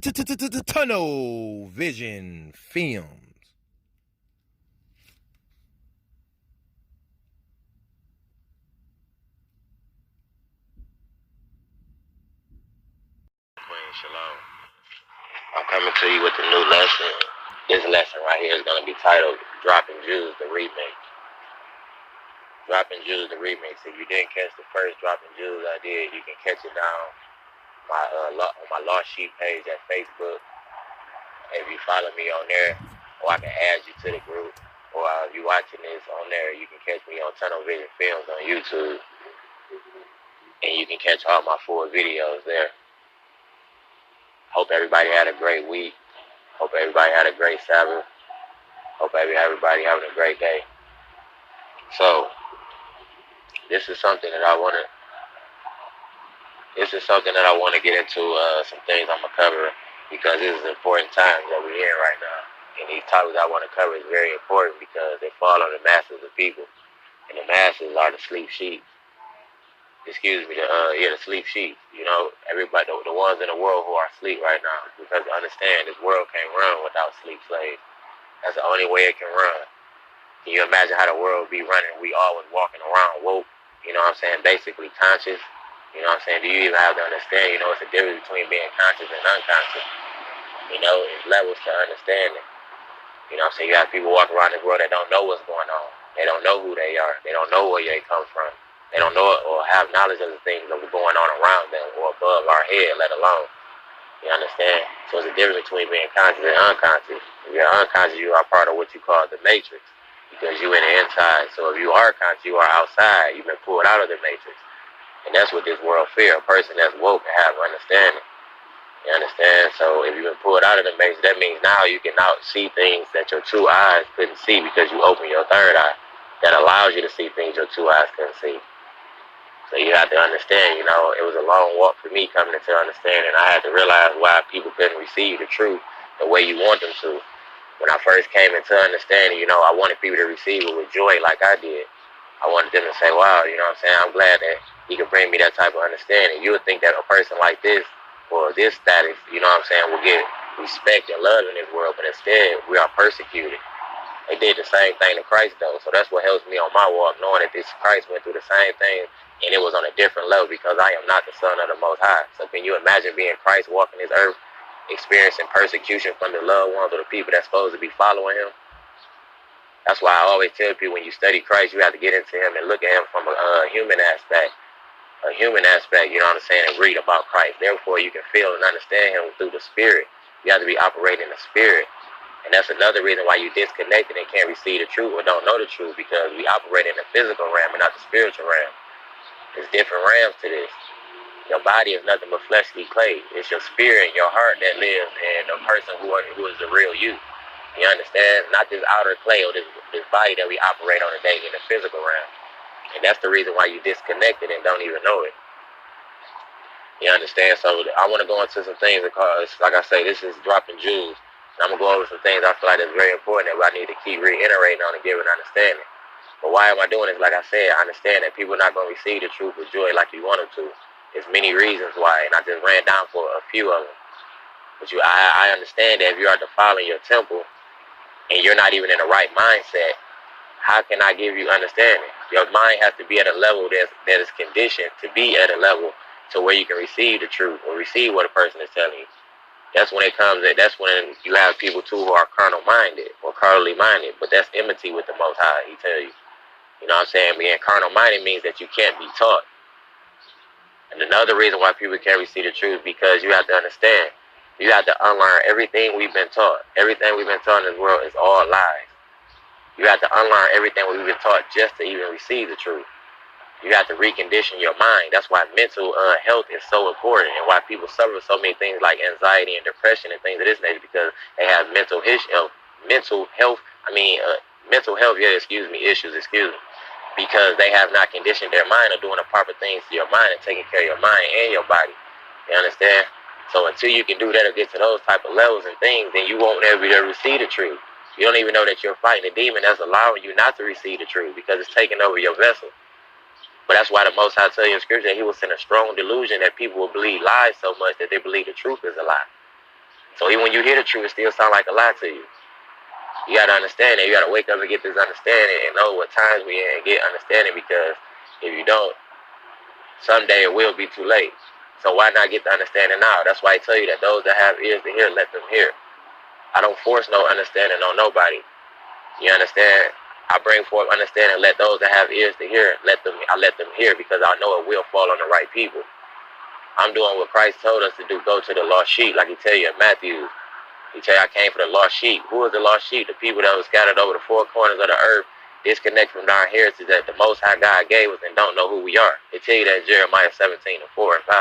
Tunnel Vision Films. Queen Shalom. I'm coming to you with a new lesson. This lesson right here is going to be titled Dropping Jews, the Remix. Dropping Jews, the Remix. If you didn't catch the first Dropping Jews I did, you can catch it down on my Lost Sheep page at Facebook. If you follow me on there, or I can add you to the group, or if you're watching this on there, you can catch me on Tunnel Vision Films on YouTube, and you can catch all my full videos there. Hope everybody had a great week. Hope everybody had a great Sabbath. Hope everybody having a great day. So, this is something that I want to get into. Some things I'm gonna cover because this is important times that we're in right now, and these topics I want to cover is very important because they fall on the masses of people, and the masses are the sleep sheep. Excuse me, the sleep sheep. You know, everybody, the ones in the world who are asleep right now, because understand this world can't run without sleep slaves. That's the only way it can run. Can you imagine how the world would be running? We always walking around woke, you know what I'm saying, basically conscious. You know what I'm saying? Do you even have to understand, you know, it's a difference between being conscious and unconscious. You know, it's levels to understanding. You know what I'm saying? You have people walking around this world that don't know what's going on. They don't know who they are. They don't know where they come from. They don't know or have knowledge of the things that are going on around them or above our head, let alone. You understand? So it's a difference between being conscious and unconscious. If you're unconscious, you are part of what you call the matrix because you're in the inside. So if you are conscious, you are outside. You've been pulled out of the matrix. And that's what this world fear. A person that's woke and have understanding. You understand? So if you've been pulled out of the matrix, that means now you can now see things that your two eyes couldn't see because you open your third eye. That allows you to see things your two eyes couldn't see. So you have to understand, you know, it was a long walk for me coming into understanding. I had to realize why people couldn't receive the truth the way you want them to. When I first came into understanding, you know, I wanted people to receive it with joy like I did. I wanted them to say, wow, you know what I'm saying, I'm glad that he could bring me that type of understanding. You would think that a person like this or this status, you know what I'm saying, will get respect and love in this world, but instead we are persecuted. They did the same thing to Christ, though. So that's what helps me on my walk, knowing that this Christ went through the same thing, and it was on a different level because I am not the Son of the Most High. So can you imagine being Christ walking this earth, experiencing persecution from the loved ones or the people that's supposed to be following him? That's why I always tell people when you study Christ, you have to get into him and look at him from a human aspect. A human aspect, you know what I'm saying, and read about Christ. Therefore, you can feel and understand him through the Spirit. You have to be operating in the Spirit. And that's another reason why you disconnected and can't receive the truth or don't know the truth, because we operate in the physical realm and not the spiritual realm. There's different realms to this. Your body is nothing but fleshly clay. It's your spirit and your heart that lives in the person who is the real you. You understand? Not this outer clay or this body that we operate on a daily in the physical realm. And that's the reason why you disconnected and don't even know it. You understand? So I want to go into some things because, like I say, this is dropping jewels. I'm going to go over some things I feel like that's very important that I need to keep reiterating on and give an understanding. But why am I doing this? Like I said, I understand that people are not going to receive the truth with joy like you want them to. There's many reasons why, and I just ran down for a few of them. But I understand that if you are defiling your temple and you're not even in the right mindset, how can I give you understanding? Your mind has to be at a level that is conditioned to be at a level to where you can receive the truth or receive what a person is telling you. That's when it comes in. That's when you have people too who are carnal minded or carnally minded, but that's enmity with the Most High. He tell you, you know what I'm saying. Being carnal minded means that you can't be taught. And another reason why people can't receive the truth because you have to understand, you have to unlearn everything we've been taught. Everything we've been taught in this world is all lies. You have to unlearn everything we've been taught just to even receive the truth. You have to recondition your mind. That's why mental health is so important and why people suffer so many things like anxiety and depression and things of this nature because they have mental health, issues, because they have not conditioned their mind or doing the proper things to your mind and taking care of your mind and your body. You understand? So until you can do that or get to those type of levels and things, then you won't ever be able to receive the truth. You don't even know that you're fighting a demon that's allowing you not to receive the truth because it's taking over your vessel. But that's why the Most High tell you in Scripture that he will send a strong delusion that people will believe lies so much that they believe the truth is a lie. So even when you hear the truth, it still sounds like a lie to you. You got to understand that. You got to wake up and get this understanding and know what times we in and get understanding, because if you don't, someday it will be too late. So why not get the understanding now? That's why I tell you that those that have ears to hear, let them hear. I don't force no understanding on nobody. You understand? I bring forth understanding. Let those that have ears to hear, I let them hear, because I know it will fall on the right people. I'm doing what Christ told us to do. Go to the lost sheep, like he tell you in Matthew. He tell you, I came for the lost sheep. Who is the lost sheep? The people that were scattered over the four corners of the earth, disconnect from our heritage that the Most High God gave us and don't know who we are. They tell you that in Jeremiah 17:4 and 5.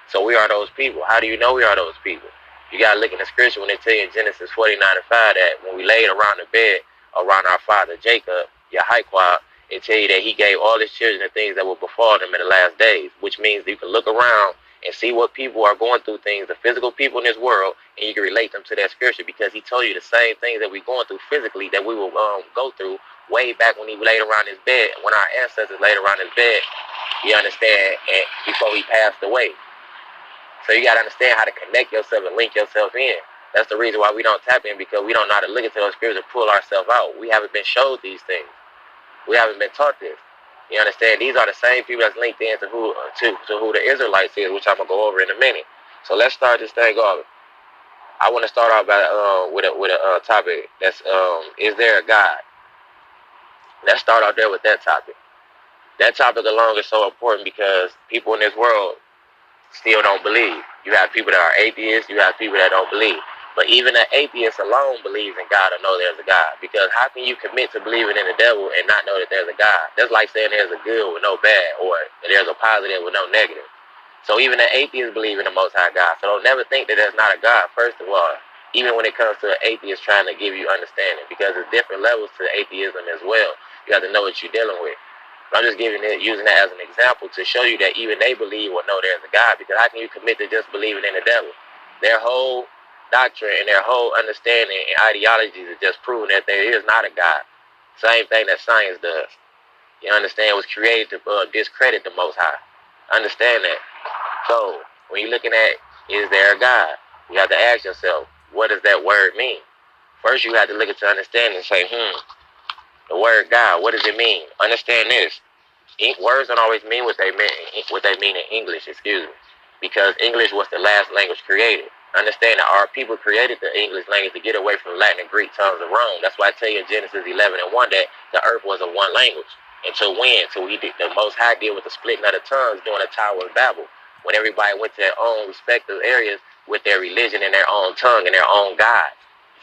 So we are those people. How do you know we are those people? You got to look in the scripture when they tell you in Genesis 49:5 that when we laid around the bed around our father Jacob, Yahuwah, it tell you that he gave all his children the things that will befall them in the last days, which means that you can look around and see what people are going through, things, the physical people in this world, and you can relate them to that scripture, because he told you the same things that we're going through physically that we will go through way back when he laid around his bed, when our ancestors laid around his bed, you understand, and before he passed away. So you got to understand how to connect yourself and link yourself in. That's the reason why we don't tap in, because we don't know how to look into those spirits and pull ourselves out. We haven't been showed these things. We haven't been taught this. You understand? These are the same people that's linked in to who the Israelites is, which I'm going to go over in a minute. So let's start this thing off. I want to start off by, with a topic that's, is there a God? Let's start out there with that topic. That topic alone is so important because people in this world still don't believe. You have people that are atheists, you have people that don't believe. But even an atheist alone believes in God or know there's a God. Because how can you commit to believing in the devil and not know that there's a God? That's like saying there's a good with no bad, or there's a positive with no negative. So even an atheist believes in the Most High God. So don't never think that there's not a God, first of all, even when it comes to an atheist trying to give you understanding. Because there's different levels to atheism as well. You have to know what you're dealing with. I'm just using that as an example to show you that even they believe or know there's a God. Because how can you commit to just believing in the devil? Their whole doctrine and their whole understanding and ideologies is just proving that there is not a God. Same thing that science does. You understand? It was created to discredit the Most High. Understand that. So when you're looking at, is there a God? You have to ask yourself, what does that word mean? First, you have to look into understanding and say, the word God, what does it mean? Understand this. Words don't always mean what they mean in English, excuse me. Because English was the last language created. Understand that our people created the English language to get away from Latin and Greek tongues of Rome. That's why I tell you in Genesis 11:1 that the earth was a one language. Until when? Until the Most High deal with the splitting of the tongues during the Tower of Babel. When everybody went to their own respective areas with their religion and their own tongue and their own God.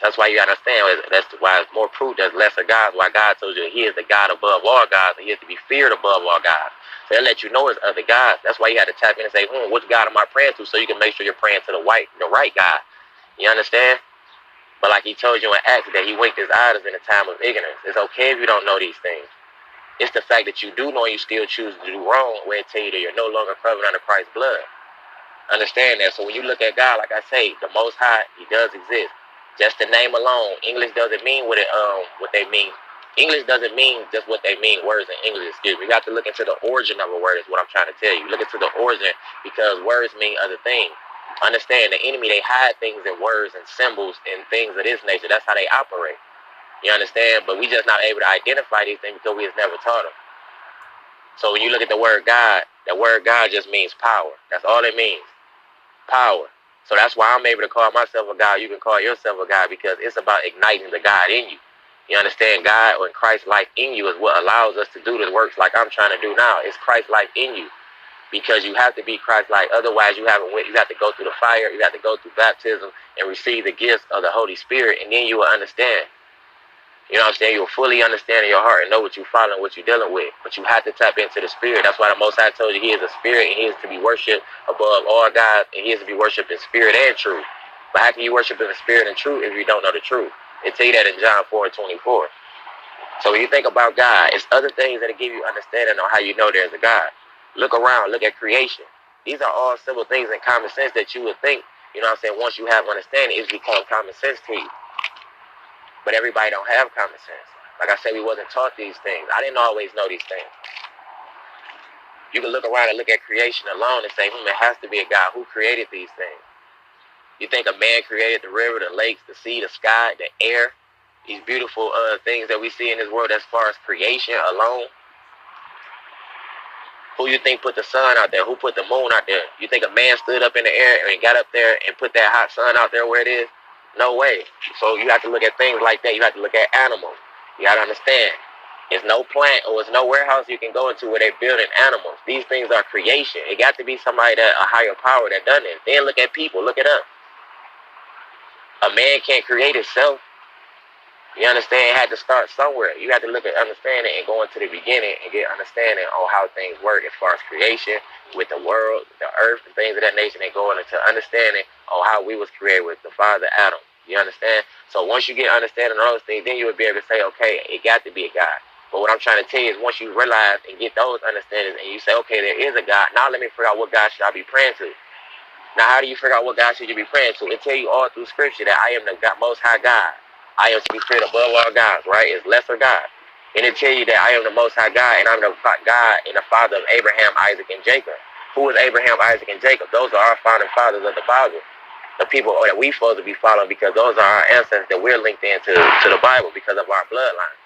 That's why you understand. That's why it's more proof there's lesser gods. Why God told you he is the God above all gods, and he is to be feared above all gods. So they let you know it's other gods. That's why you had to tap in and say, which God am I praying to? So you can make sure you're praying to the right God. You understand? But like he told you in Acts that he winked his eyes in a time of ignorance. It's okay if you don't know these things. It's the fact that you do know and you still choose to do wrong where it tell you that you're no longer covered under Christ's blood. Understand that. So when you look at God, like I say, the Most High, he does exist. Just the name alone, English doesn't mean what they mean. English doesn't mean just what they mean. Words in English, excuse me. You have to look into the origin of a word is what I'm trying to tell you. Look into the origin because words mean other things. Understand the enemy, they hide things in words and symbols and things of this nature. That's how they operate. You understand? But we just not able to identify these things because we has never taught them. So when you look at the word God, the word God just means power. That's all it means. Power. So that's why I'm able to call myself a God. You can call yourself a God because it's about igniting the God in you. You understand? God or Christ life in you is what allows us to do the works like I'm trying to do now. It's Christ life in you. Because you have to be Christ like. Otherwise you have to go through the fire, you have to go through baptism and receive the gifts of the Holy Spirit, and then you will understand. You know what I'm saying? You'll fully understand in your heart and know what you're following, what you're dealing with. But you have to tap into the Spirit. That's why the Most High told you he is a spirit and he is to be worshipped above all gods and he is to be worshipped in spirit and truth. But how can you worship in the spirit and truth if you don't know the truth? They tell you that in John 4:24. So when you think about God, it's other things that give you understanding on how you know there's a God. Look around, look at creation. These are all simple things in common sense that you would think, you know what I'm saying, once you have understanding, it's become common sense to you. But everybody don't have common sense. Like I said, we wasn't taught these things. I didn't always know these things. You can look around and look at creation alone and say, it has to be a God who created these things. You think a man created the river, the lakes, the sea, the sky, the air, these beautiful things that we see in this world as far as creation alone? Who you think put the sun out there? Who put the moon out there? You think a man stood up in the air and got up there and put that hot sun out there where it is? No way. So you have to look at things like that. You have to look at animals. You got to understand. There's no plant or there's no warehouse you can go into where they're building animals. These things are creation. It got to be somebody that a higher power that done it. Then look at people. Look at us. A man can't create himself. You understand? It had to start somewhere. You have to look at understanding and go into the beginning and get understanding on how things work as far as creation with the world, the earth, and things of that nature. And going into understanding on how we was created with the Father Adam. You understand? So once you get understanding of those things, then you would be able to say, okay, it got to be a God. But what I'm trying to tell you is once you realize and get those understandings and you say, okay, there is a God, now let me figure out what God should I be praying to. Now, how do you figure out what God should you be praying to? It tell you all through Scripture that I am the God, Most High God. I am to be feared above all gods, right? It's lesser God. And it tell you that I am the Most High God, and I'm the God and the Father of Abraham, Isaac, and Jacob. Who is Abraham, Isaac, and Jacob? Those are our founding fathers of the Bible. The people that we supposed to be following because those are our ancestors that we're linked into the Bible because of our bloodline.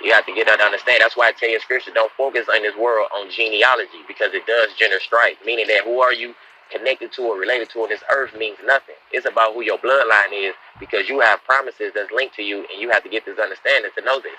You have to get that to understand. That's why I tell you in Scripture, don't focus in this world on genealogy because it does gender strife, meaning that who are you connected to or related to on this earth means nothing. It's about who your bloodline is because you have promises that's linked to you and you have to get this understanding to know this.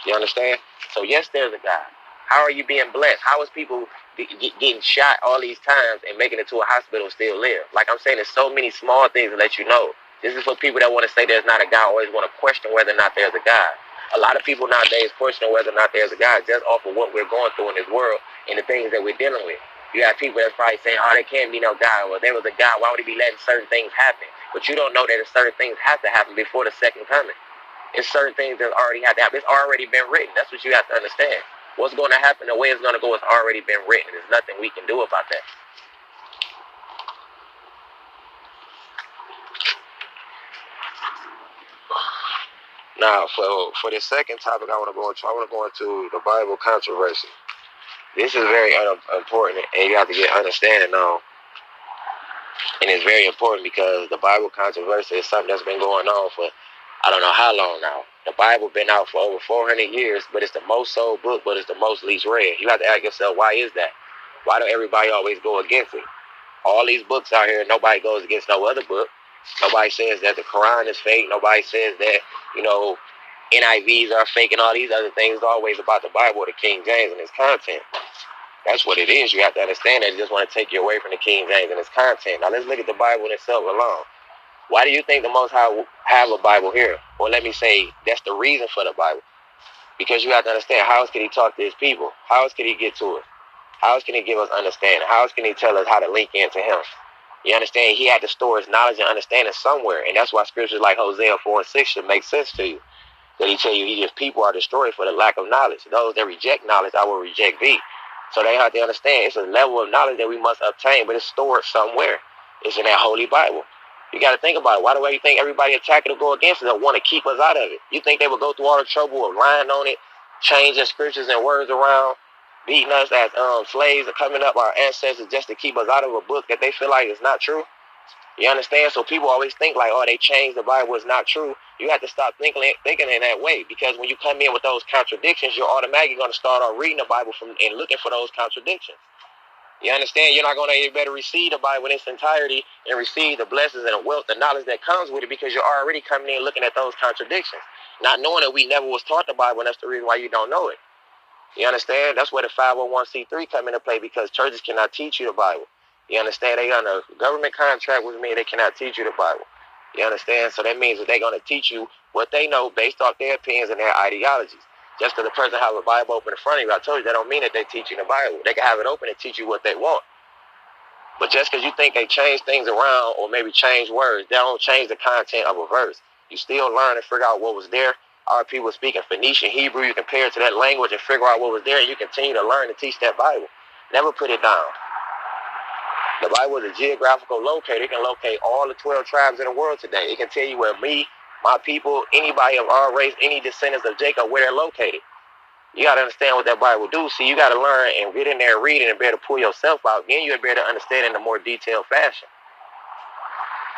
You understand? So yes, there's a God. How are you being blessed? How is people getting shot all these times and making it to a hospital and still live? Like I'm saying, there's so many small things to let you know. This is for people that want to say there's not a God, always want to question whether or not there's a God. A lot of people nowadays question whether or not there's a God just off of what we're going through in this world and the things that we're dealing with. You have people that's probably saying, oh, there can't be no God. Well, there was a God. Why would he be letting certain things happen? But you don't know that certain things have to happen before the second coming. It's certain things that already have to happen. It's already been written. That's what you have to understand. What's going to happen, the way it's going to go, it's already been written. There's nothing we can do about that. Now, for this second topic, I want to go into the Bible controversy. This is very important, and you have to get understanding on. And it's very important because the Bible controversy is something that's been going on for I don't know how long now. The Bible been out for over 400 years, but it's the most sold book, but it's the most least read. You have to ask yourself, why is that? Why do everybody always go against it? All these books out here, nobody goes against no other book. Nobody says that the Quran is fake. Nobody says that, NIVs are fake and all these other things. It's always about the Bible or the King James and its content. That's what it is. You have to understand that. You just want to take you away from the King James and its content. Now let's look at the Bible in itself alone. Why do you think the Most High have a Bible here? Or let me say, that's the reason for the Bible. Because you have to understand, how else can he talk to his people? How else can he get to us? How else can he give us understanding? How else can he tell us how to link into him? You understand? He had to store his knowledge and understanding somewhere. And that's why scriptures like Hosea 4 and 6 should make sense to you. That he tell you, his people are destroyed for the lack of knowledge. Those that reject knowledge, I will reject thee. So they have to understand it's a level of knowledge that we must obtain, but it's stored somewhere. It's in that Holy Bible. You got to think about it. Why do you think everybody attacking or go against it or want to keep us out of it? You think they would go through all the trouble of lying on it, changing scriptures and words around, beating us as slaves or coming up our ancestors just to keep us out of a book that they feel like is not true? You understand? So people always think like, oh, they changed the Bible, it's not true. You have to stop thinking in that way, because when you come in with those contradictions, you're automatically going to start off reading the Bible and looking for those contradictions. You understand? You're not going to better receive the Bible in its entirety and receive the blessings and the wealth, the knowledge that comes with it, because you're already coming in looking at those contradictions, not knowing that we never was taught the Bible, and that's the reason why you don't know it. You understand? That's where the 501c3 come into play, because churches cannot teach you the Bible. You understand? They got a government contract with me. They cannot teach you the Bible. You understand? So that means that they're going to teach you what they know based off their opinions and their ideologies. Just because the person has a Bible open in front of you, I told you, that don't mean that they're teaching the Bible. They can have it open and teach you what they want. But just because you think they change things around or maybe change words, they don't change the content of a verse. You still learn and figure out what was there. Our people speaking Phoenician, Hebrew, you compare it to that language and figure out what was there, and you continue to learn and teach that Bible. Never put it down. The Bible is a geographical locator. It can locate all the 12 tribes in the world today. It can tell you where me, my people, anybody of our race, any descendants of Jacob, where they're located. You got to understand what that Bible do. See, you got to learn and get in there and read it and be able to pull yourself out. Then you'll be able to understand in a more detailed fashion.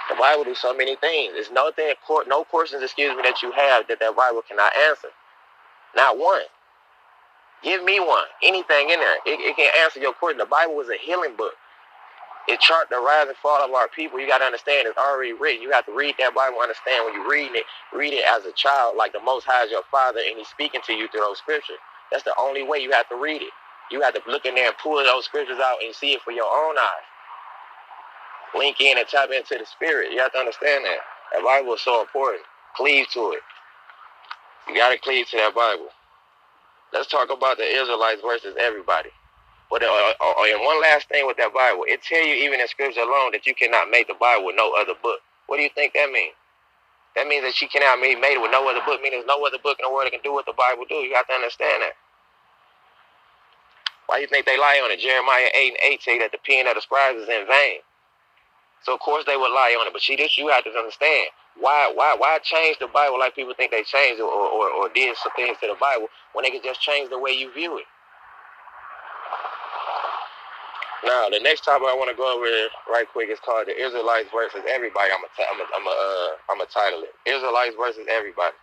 The Bible do so many things. There's nothing, no questions, that you have that Bible cannot answer. Not one. Give me one. Anything in there. It can answer your question. The Bible is a healing book. It chart the rise and fall of our people. You got to understand it's already written. You have to read that Bible, understand when you're reading it, read it as a child, like the Most High is your Father, and He's speaking to you through those scriptures. That's the only way you have to read it. You have to look in there and pull those scriptures out and see it for your own eyes. Link in and tap into the spirit. You have to understand that. That Bible is so important. Cleave to it. You got to cleave to that Bible. Let's talk about the Israelites versus everybody. But and one last thing with that Bible, it tell you even in scripture alone that you cannot make the Bible with no other book. What do you think that means? That means that she cannot be made with no other book, meaning there's no other book in the world that can do what the Bible do. You have to understand that. Why do you think they lie on it? Jeremiah 8 and 8 tell you that the pen of the scribes is in vain. So of course they would lie on it. But see, this you have to understand. Why change the Bible like people think they changed it or did some things to the Bible when they could just change the way you view it? Now, the next topic I want to go over right quick is called the Israelites versus everybody. I'm gonna title it Israelites versus everybody.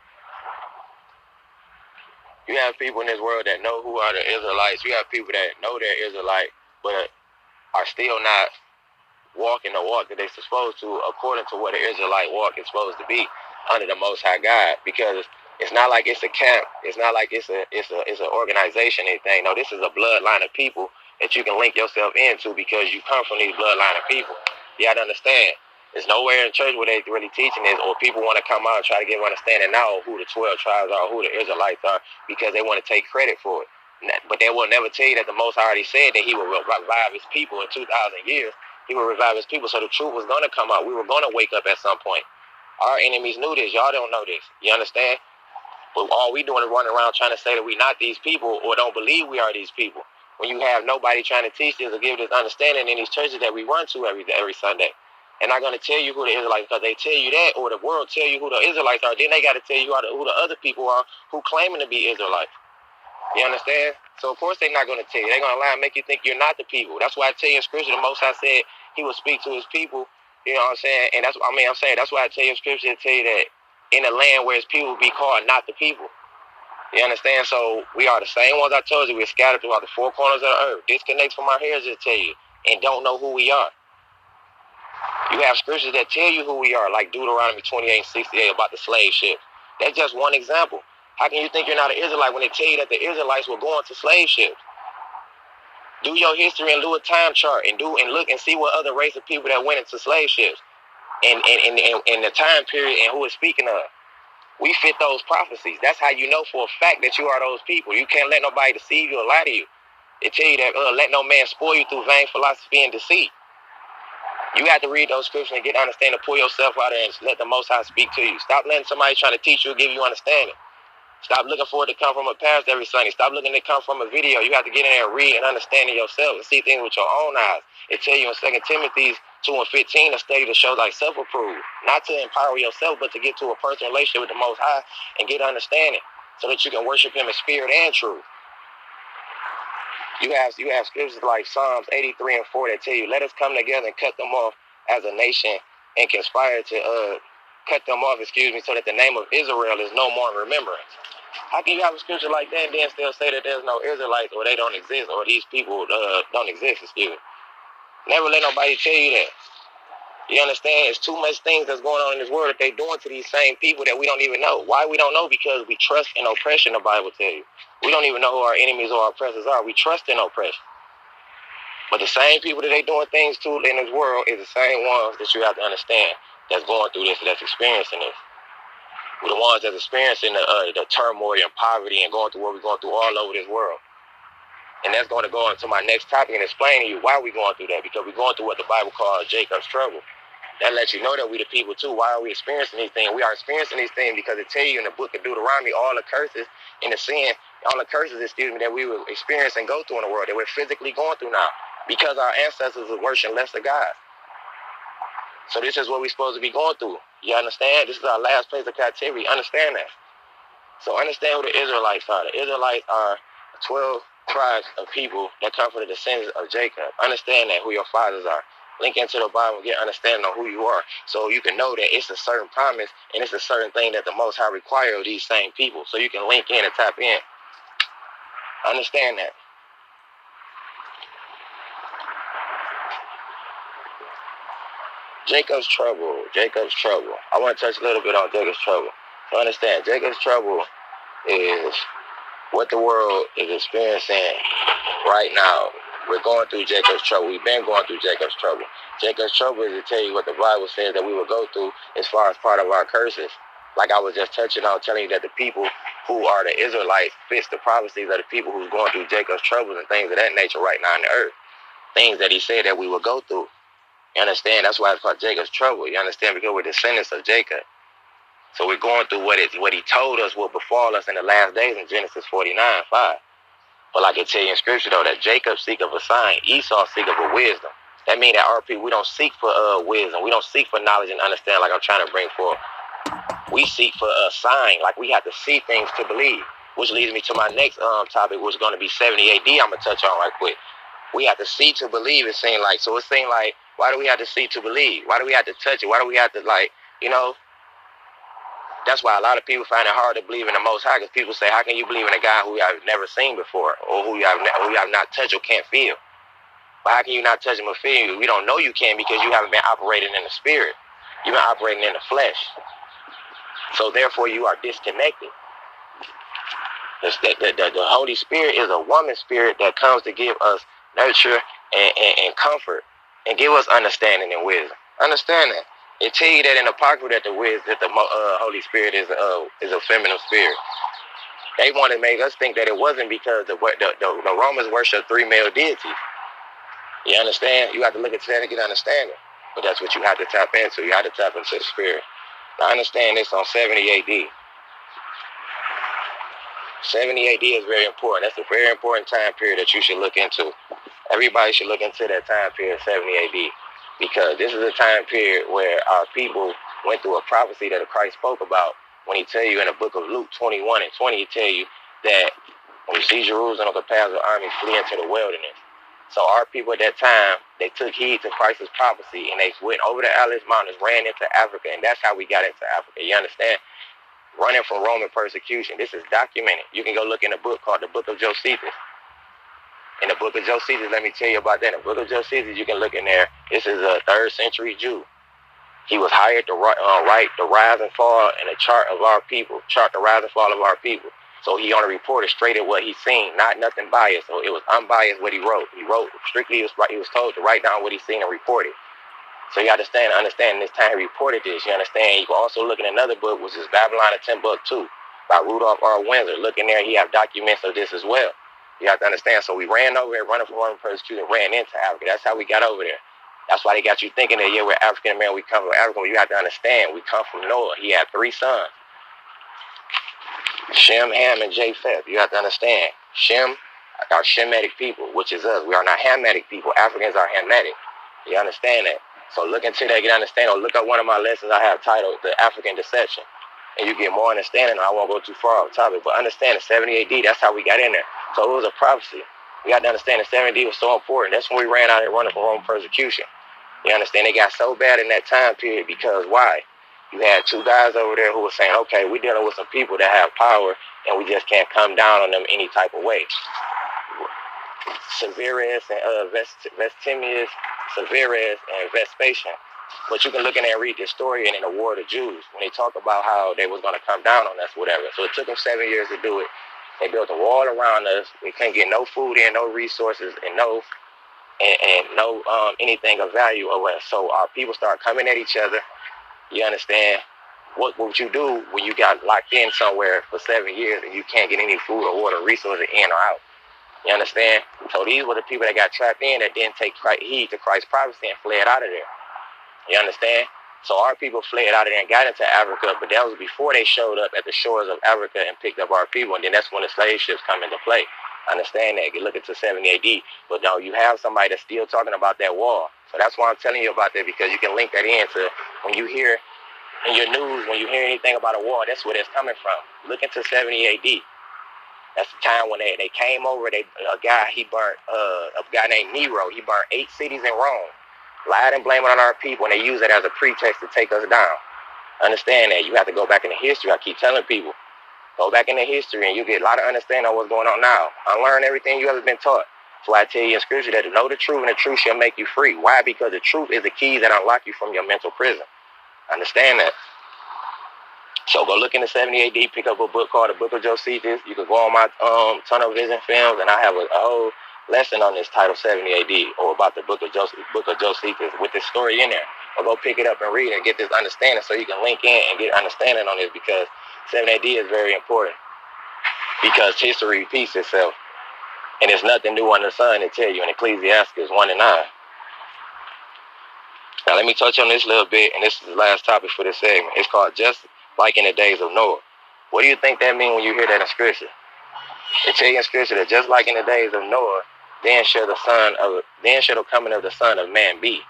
You have people in this world that know who are the Israelites. You have people that know they're Israelite, but are still not walking the walk that they're supposed to, according to what the Israelite walk is supposed to be under the Most High God. Because it's not like it's a camp. It's not like it's an organization or anything. No, this is a bloodline of people that you can link yourself into because you come from these bloodline of people. You got to understand. There's nowhere in church where they really teaching this, or people want to come out and try to get an understanding now of who the 12 tribes are, who the Israelites are, because they want to take credit for it. But they will never tell you that the Most High already said that He will revive His people in 2,000 years. He will revive His people, so the truth was going to come out. We were going to wake up at some point. Our enemies knew this. Y'all don't know this. You understand? But all we doing is running around trying to say that we not these people or don't believe we are these people. When you have nobody trying to teach this or give this understanding in these churches that we run to every Sunday. And not going to tell you who the Israelites, because they tell you that, or the world tell you who the Israelites are. Then they got to tell you who the other people are who claiming to be Israelites. You understand? So, of course, they're not going to tell you. They're going to lie and make you think you're not the people. That's why I tell you in Scripture, the Most High said He would speak to His people. You know what I'm saying? And that's why I tell you in Scripture to tell you that in a land where His people be called not the people. You understand? So, we are the same ones I told you. We're scattered throughout the four corners of the earth. Disconnects from our heritage, tell you, and don't know who we are. You have scriptures that tell you who we are, like Deuteronomy 28 and 68 about the slave ships. That's just one example. How can you think you're not an Israelite when they tell you that the Israelites were going to slave ships? Do your history and do a time chart and look and see what other race of people that went into slave ships and the time period and who is speaking of. We fit those prophecies. That's how you know for a fact that you are those people. You can't let nobody deceive you or lie to you. It tell you that let no man spoil you through vain philosophy and deceit. You have to read those scriptures and get understanding, pull yourself out there and let the Most High speak to you. Stop letting somebody trying to teach you or give you understanding. Stop looking for it to come from a pastor every Sunday. Stop looking to come from a video. You have to get in there and read and understand it yourself and see things with your own eyes. It tell you in 2 Timothy 2 and 15 to study to show thyself approved. Not to empower yourself, but to get to a personal relationship with the Most High and get understanding so that you can worship Him in spirit and truth. You have scriptures like Psalms 83 and 4 that tell you, let us come together and cut them off as a nation and conspire to cut them off, so that the name of Israel is no more in remembrance. How can you have a scripture like that and then still say that there's no Israelites or they don't exist or these people don't exist, Never let nobody tell you that. You understand? It's too much things that's going on in this world that they're doing to these same people that we don't even know. Why we don't know? Because we trust in oppression, the Bible tell you. We don't even know who our enemies or our oppressors are. We trust in oppression. But the same people that they doing things to in this world is the same ones that you have to understand that's going through this, that's experiencing this. We're the ones that's experiencing the turmoil and poverty and going through what we're going through all over this world. And that's going to go into my next topic and explain to you why we're going through that. Because we're going through what the Bible calls Jacob's trouble. That lets you know that we the people too. Why are we experiencing these things? We are experiencing these things because it tells you in the book of Deuteronomy all the curses and the sin, all the curses, that we will experience and go through in the world, that we're physically going through now. Because our ancestors were worshiping less of God. So this is what we're supposed to be going through. You understand? This is our last place of captivity. Understand that. So understand who the Israelites are. The Israelites are 12 tribes of people that come from the descendants of Jacob. Understand that, who your fathers are. Link into the Bible and get understanding on who you are. So you can know that it's a certain promise and it's a certain thing that the Most High require of these same people. So you can link in and tap in. Understand that. Jacob's trouble. Jacob's trouble. I want to touch a little bit on Jacob's trouble. So understand, Jacob's trouble is what the world is experiencing right now. We're going through Jacob's trouble. We've been going through Jacob's trouble. Jacob's trouble is to tell you what the Bible says that we will go through as far as part of our curses. Like I was just touching on, telling you that the people who are the Israelites fits the prophecies of the people who's going through Jacob's troubles and things of that nature right now on the earth. Things that he said that we will go through. You understand? That's why it's called Jacob's trouble. You understand? Because we're descendants of Jacob. So we're going through what he told us will befall us in the last days in Genesis 49:5. But like it tell you in scripture though, that Jacob seeketh a sign, Esau seeketh a wisdom. That means that our people, we don't seek for wisdom. We don't seek for knowledge and understand like I'm trying to bring forth. We seek for a sign, like we have to see things to believe. Which leads me to my next topic, which is going to be 70 AD. I'm going to touch on right quick. We have to see to believe, it seems like. So it seems like, why do we have to see to believe? Why do we have to touch it? Why do we have to, like, you know? That's why a lot of people find it hard to believe in the Most High, because people say, how can you believe in a God who you have never seen before, or who you have not touched or can't feel? But how can you not touch him or feel you? We don't know you can because you haven't been operating in the spirit. You've been operating in the flesh. So therefore you are disconnected. The Holy Spirit is a woman spirit that comes to give us nurture and comfort and give us understanding and wisdom. Understand that. It tell you that in the Apocrypha that the Holy Spirit is a feminine spirit. They want to make us think that it wasn't because the Romans worship 3 male deities. You understand? You have to look at that to get understanding. But that's what you have to tap into. You have to tap into the spirit. Now understand this on 70 AD. 70 AD is very important. That's a very important time period that you should look into. Everybody should look into that time period, 70 AD. Because this is a time period where our people went through a prophecy that Christ spoke about when he tell you in the book of Luke 21:20, he tell you that when you see Jerusalem with the paths of army, flee into the wilderness. So our people at that time, they took heed to Christ's prophecy and they went over the Atlas Mountains, ran into Africa, and that's how we got into Africa. You understand? Running from Roman persecution. This is documented. You can go look in a book called the Book of Josephus. In the Book of Josephus, let me tell you about that. In the Book of Josephus, you can look in there. This is a 3rd century Jew. He was hired to write the rise and fall and a chart of our people, chart the rise and fall of our people. So he only reported straight at what he seen, not nothing biased. So it was unbiased what he wrote. He wrote strictly, he was told to write down what he seen and report it. So you understand this time he reported this. You understand? You can also look in another book, which is Babylon and Timbuktu by Rudolph R. Windsor. Look in there, he have documents of this as well. You have to understand. So we ran over there, running from Roman persecution, ran into Africa. That's how we got over there. That's why they got you thinking that, yeah, we're African American, we come from Africa. You have to understand, we come from Noah. He had 3 sons. Shem, Ham, and Japheth. You have to understand. Shem are Shemitic people, which is us. We are not Hamitic people. Africans are Hamitic. You understand that? So look into that, get understand. Or look up one of my lessons I have titled The African Deception. And you get more understanding. I won't go too far off topic, but understand the 70 AD, that's how we got in there. So it was a prophecy. We got to understand the 70 AD was so important. That's when we ran out here running from Roman persecution. You understand? They got so bad in that time period because why? You had 2 guys over there who were saying, okay, we're dealing with some people that have power and we just can't come down on them any type of way. Severus and Vestimius, Severus and Vespasian. But you can look in there and read this story and in the War of the Jews when they talk about how they was going to come down on us, whatever. So it took them 7 years to do it. They built a wall around us. We couldn't get no food in, no resources, and no anything of value of us. So our people start coming at each other. You understand? What would you do when you got locked in somewhere for 7 years and you can't get any food or water, resources in or out? You understand? So these were the people that got trapped in that didn't take heed to Christ's prophecy and fled out of there. You understand? So our people fled out of there and got into Africa, but that was before they showed up at the shores of Africa and picked up our people, and then that's when the slave ships come into play. Understand that. You look into 70 AD, but now you have somebody that's still talking about that wall. So that's why I'm telling you about that, because you can link that into when you hear in your news, when you hear anything about a war, that's where it's coming from. Look into 70 AD. That's the time when they came over. A guy named Nero, he burned 8 cities in Rome. lied and blame it on our people, and they use it as a pretext to take us down. Understand that. You have to go back into history. I keep telling people, go back into history and you get a lot of understanding of what's going on now. Unlearn everything you ever been taught. So I tell you in scripture that to know the truth and the truth shall make you free. Why? Because the truth is the key that unlock you from your mental prison. Understand that. So go look in the 70 AD, pick up a book called The Book of Josephus. You can go on my Tunnel Vision Films, and I have a whole lesson on this title 70 AD, or about the Book of Josephus with this story in there. Or go pick it up and read it and get this understanding so you can link in and get understanding on this, because 70 AD is very important, because history repeats itself. And there's nothing new under the sun to tell you in Ecclesiastes 1 and 9. Now let me touch on this a little bit, and this is the last topic for this segment. It's called Just Like in the Days of Noah. What do you think that means when you hear that in scripture? It tells you in scripture that just like in the days of Noah, then shall the coming of the Son of Man be.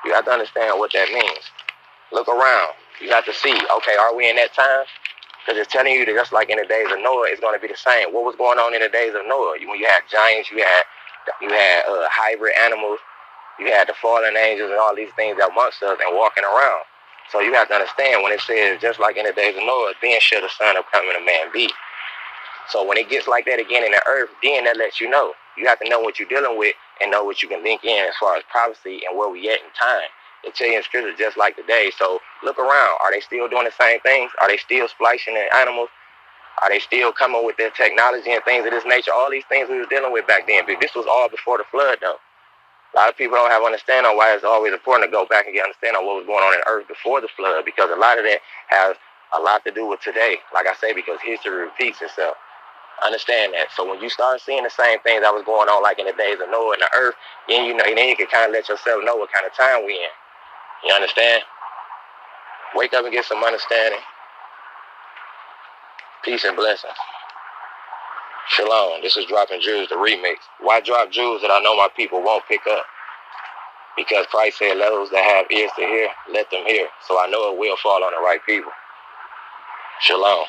You have to understand what that means. Look around. You have to see, okay, are we in that time? Because it's telling you that just like in the days of Noah, it's going to be the same. What was going on in the days of Noah? When you had giants, you had hybrid animals, you had the fallen angels and all these things that amongst us and walking around. So you have to understand when it says just like in the days of Noah, then shall the Son of coming of Man be. So when it gets like that again in the earth, then that lets you know. You have to know what you're dealing with and know what you can link in as far as prophecy and where we at in time. It tells you in scripture just like today. So look around. Are they still doing the same things? Are they still splicing in animals? Are they still coming with their technology and things of this nature? All these things we were dealing with back then. But this was all before the flood, though. A lot of people don't have understanding on why it's always important to go back and get understanding on what was going on in earth before the flood, because a lot of that has a lot to do with today. Like I say, because history repeats itself. Understand that. So when you start seeing the same things that was going on like in the days of Noah and the earth, then you know, then you can kind of let yourself know what kind of time we in. You understand? Wake up and get some understanding. Peace and blessings. Shalom. This is Dropping Jewels, the remix. Why drop jewels that I know my people won't pick up? Because Christ said, let those that have ears to hear, let them hear. So I know it will fall on the right people. Shalom.